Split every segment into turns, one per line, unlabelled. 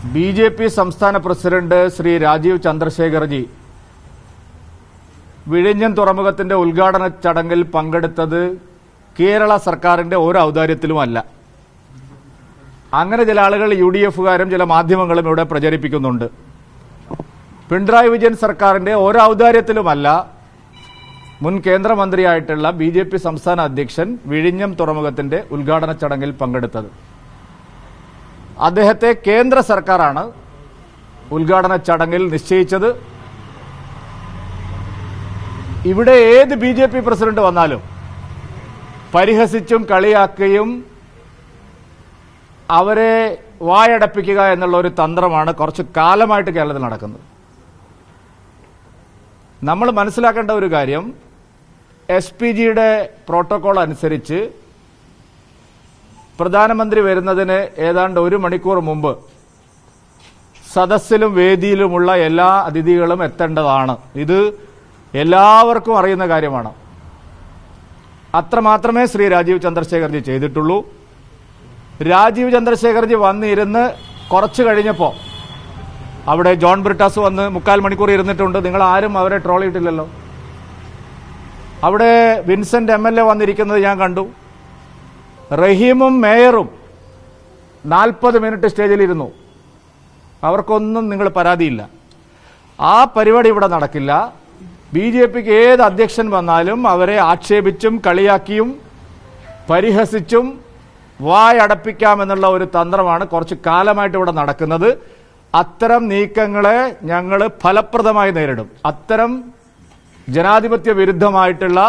BJP. സംസ്ഥാന president Shri Rajeev Chandrashekharji വിഴിഞ്ഞം തുറമുഖത്തിന്റെ ഉദ്ഘാടന ചടങ്ങിൽ പങ്കെടുത്തത് കേരള സർക്കാരിന്റെ ഒരു ഔദാര്യത്തിലുമല്ല. അങ്ങനെ ചില ആളുകൾ യു.ഡി.എഫുകാരും ചില മാധ്യമങ്ങളും ഇവിടെ പ്രചരിപ്പിക്കുന്നുണ്ട്. പിണറായി വിജയൻ സർക്കാരിന്റെ ഒരു ഔദാര്യത്തിലുമല്ല മുൻ കേന്ദ്രമന്ത്രിയായിട്ടുള്ള ബി.ജെ.പി. സംസ്ഥാന അധ്യക്ഷൻ വിഴിഞ്ഞം തുറമുഖത്തിന്റെ ഉദ്ഘാടന ചടങ്ങിൽ പങ്കെടുത്തത്. അദ്ദേഹത്തെ കേന്ദ്ര സർക്കാരാണ് ഉദ്ഘാടന ചടങ്ങിൽ നിശ്ചയിച്ചത്. ഇവിടെ ഏത് ബി.ജെ.പി. പ്രസിഡന്റ് വന്നാലും പരിഹസിച്ചും കളിയാക്കുകയും അവരെ വായടപ്പിക്കുക എന്നുള്ള ഒരു തന്ത്രമാണ് കുറച്ച് കാലമായിട്ട് കേരളത്തിൽ നടക്കുന്നത്. നമ്മൾ മനസ്സിലാക്കേണ്ട ഒരു കാര്യം, SPGയുടെ പ്രോട്ടോകോൾ അനുസരിച്ച് പ്രധാനമന്ത്രി വരുന്നതിന് ഏതാണ്ട് 1 മണിക്കൂർ മുമ്പ് സദസ്സിലും വേദിയിലുമുള്ള എല്ലാ അതിഥികളും എത്തേണ്ടതാണ്. ഇത് എല്ലാവർക്കും അറിയുന്ന കാര്യമാണ്. അത്രമാത്രമേ ശ്രീ രാജീവ് ചന്ദ്രശേഖർജി ചെയ്തിട്ടുള്ളൂ. രാജീവ് ചന്ദ്രശേഖർജി വന്നിരുന്ന് കുറച്ച് കഴിഞ്ഞപ്പോൾ അവിടെ ജോൺ ബ്രിട്ടാസ് വന്ന് 3/4 മണിക്കൂർ ഇരുന്നിട്ടുണ്ട്. നിങ്ങൾ ആരും അവരെ ട്രോൾ ചെയ്തിട്ടില്ലല്ലോ. അവിടെ വിൻസെന്റ് MLA വന്നിരിക്കുന്നത് ഞാൻ കണ്ടു. റഹീമും മേയറും 40 മിനിറ്റ് സ്റ്റേജിലിരുന്നു. അവർക്കൊന്നും നിങ്ങൾ പരാതിയില്ല. ആ പരിപാടി ഇവിടെ നടക്കില്ല. ബി.ജെ.പിക്ക് ഏത് അധ്യക്ഷൻ വന്നാലും അവരെ ആക്ഷേപിച്ചും കളിയാക്കിയും പരിഹസിച്ചും വായടപ്പിക്കാമെന്നുള്ള ഒരു തന്ത്രമാണ് കുറച്ച് കാലമായിട്ട് ഇവിടെ നടക്കുന്നത്. അത്തരം നീക്കങ്ങളെ ഞങ്ങൾ ഫലപ്രദമായി നേരിടും. അത്തരം ജനാധിപത്യ വിരുദ്ധമായിട്ടുള്ള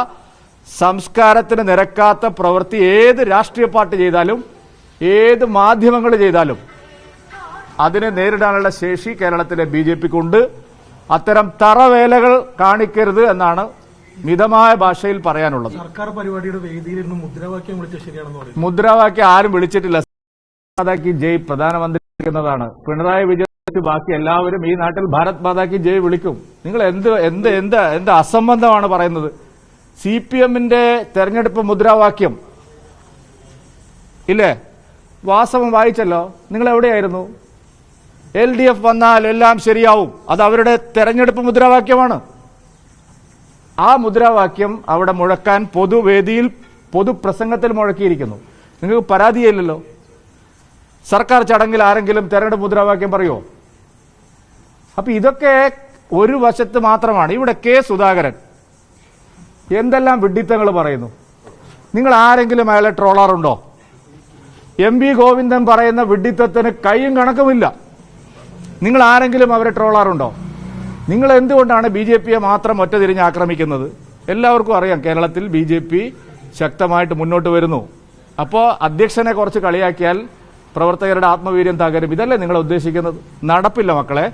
സംസ്കാരത്തിന് നിരക്കാത്ത പ്രവൃത്തി ഏത് രാഷ്ട്രീയ പാർട്ടി ചെയ്താലും ഏത് മാധ്യമങ്ങൾ ചെയ്താലും അതിനെ നേരിടാനുള്ള ശേഷി കേരളത്തിലെ ബി.ജെ.പിക്കുണ്ട്. അത്തരം തറവേലകൾ കാണിക്കരുത് എന്നാണ് മിതമായ ഭാഷയിൽ പറയാനുള്ളത്.
സർക്കാർ പരിപാടിയുടെ വേദിയിൽ നിന്ന് മുദ്രാവാക്യം വിളിച്ചത് ശരിയാണെന്ന് പറയും.
മുദ്രാവാക്യം ആരും വിളിച്ചിട്ടില്ല. മാതാക്കി ജയ് പ്രധാനമന്ത്രി വിളിക്കുന്നതാണ്. പിണറായി വിജയൻ ബാക്കി എല്ലാവരും ഈ നാട്ടിൽ ഭാരത് മാതാക്കി ജയ് വിളിക്കും. നിങ്ങൾ എന്ത് അസംബന്ധമാണ് പറയുന്നത്? CPMന്റെ തെരഞ്ഞെടുപ്പ് മുദ്രാവാക്യം ഇല്ലേ? വാസവം വായിച്ചല്ലോ. നിങ്ങൾ എവിടെയായിരുന്നു? LDF വന്നാൽ എല്ലാം ശരിയാവും. അത് അവരുടെ തെരഞ്ഞെടുപ്പ് മുദ്രാവാക്യമാണ്. ആ മുദ്രാവാക്യം അവിടെ മുഴക്കാൻ പൊതുവേദിയിൽ പൊതുപ്രസംഗത്തിൽ മുഴക്കിയിരിക്കുന്നു. നിങ്ങൾക്ക് പരാതിയില്ലല്ലോ. സർക്കാർ ചടങ്ങിൽ ആരെങ്കിലും തെരഞ്ഞെടുപ്പ് മുദ്രാവാക്യം പറയുമോ? അപ്പൊ ഇതൊക്കെ ഒരു വശത്ത് മാത്രമാണ്. ഇവിടെ K. സുധാകരൻ എന്തെല്ലാം വിഡ്ഢിത്തങ്ങൾ പറയുന്നു. നിങ്ങൾ ആരെങ്കിലും അയാളെ ട്രോളാറുണ്ടോ? MV ഗോവിന്ദൻ പറയുന്ന വിഡ്ഢിത്തത്തിന് കൈയും കണക്കുമില്ല. നിങ്ങൾ ആരെങ്കിലും അവരെ ട്രോളാറുണ്ടോ? നിങ്ങൾ എന്തുകൊണ്ടാണ് ബി.ജെ.പിയെ മാത്രം ഒറ്റതിരിഞ്ഞ് ആക്രമിക്കുന്നത്? എല്ലാവർക്കും അറിയാം കേരളത്തിൽ ബി.ജെ.പി. ശക്തമായിട്ട് മുന്നോട്ട് വരുന്നു. അപ്പോൾ അധ്യക്ഷനെ കുറച്ച് കളിയാക്കിയാൽ പ്രവർത്തകരുടെ ആത്മവീര്യം തകരും. ഇതല്ലേ നിങ്ങൾ ഉദ്ദേശിക്കുന്നത്? നടപ്പില്ല മക്കളെ.